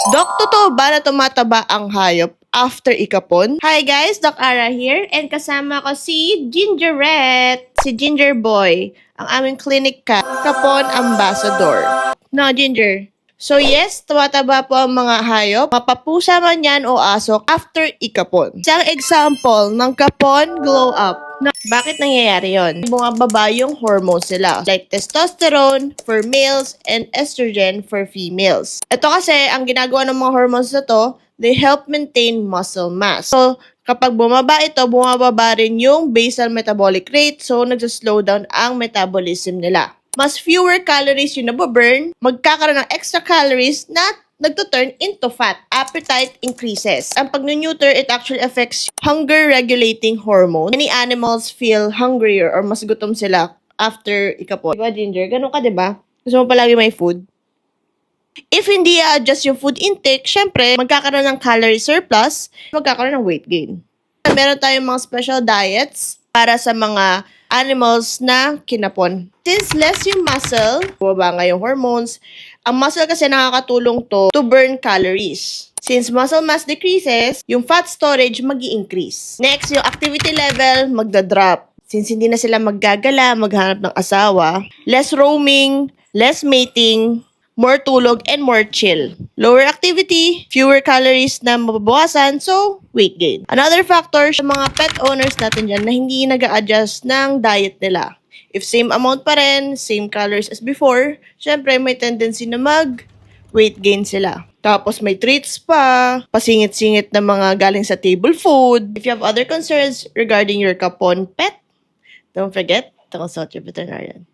Dok, totoo ba na tumataba ang hayop after ikapon? Hi guys, Doc Ara here and kasama ko si Gingerette, si Ginger Boy, ang aming clinic kapon ambassador. No, Ginger. So yes, tumataba po ang mga hayop, mapapusa man yan o aso after ikapon. Isang example ng kapon glow up. Bakit nangyayari yon? Bumababa yung hormones nila, like testosterone for males and estrogen for females. Ito kasi, ang ginagawa ng mga hormones na to, they help maintain muscle mass. So, kapag bumaba ito, bumababa rin yung basal metabolic rate, so nagsa-slow down ang metabolism nila. Mas fewer calories yung nababurn, magkakaroon ng extra calories na nagto-turn into fat. Appetite increases. Ang pag-neuter, it actually affects hunger-regulating hormone. Many animals feel hungrier or mas gutom sila after ikapon. Diba, Ginger? Ganun ka, diba? Gusto mo palagi may food? If hindi i-adjust yung food intake, syempre, magkakaroon ng calorie surplus, magkakaroon ng weight gain. Meron tayong mga special diets para sa mga animals na kinapon. Since less yung muscle, bumaba nga yung hormones, ang muscle kasi nakakatulong to burn calories. Since muscle mass decreases, yung fat storage mag-i-increase. Next, yung activity level magda-drop. Since hindi na sila maggagala, maghanap ng asawa, less roaming, less mating, more tulog, and more chill. Lower activity, fewer calories na mababawasan, so weight gain. Another factor sa mga pet owners natin dyan na hindi nag-a-adjust ng diet nila. If same amount pa rin, same calories as before, syempre may tendency na weight gain sila. Tapos may treats pa, pasingit-singit na mga galing sa table food. If you have other concerns regarding your kapon pet, don't forget to consult your veterinarian.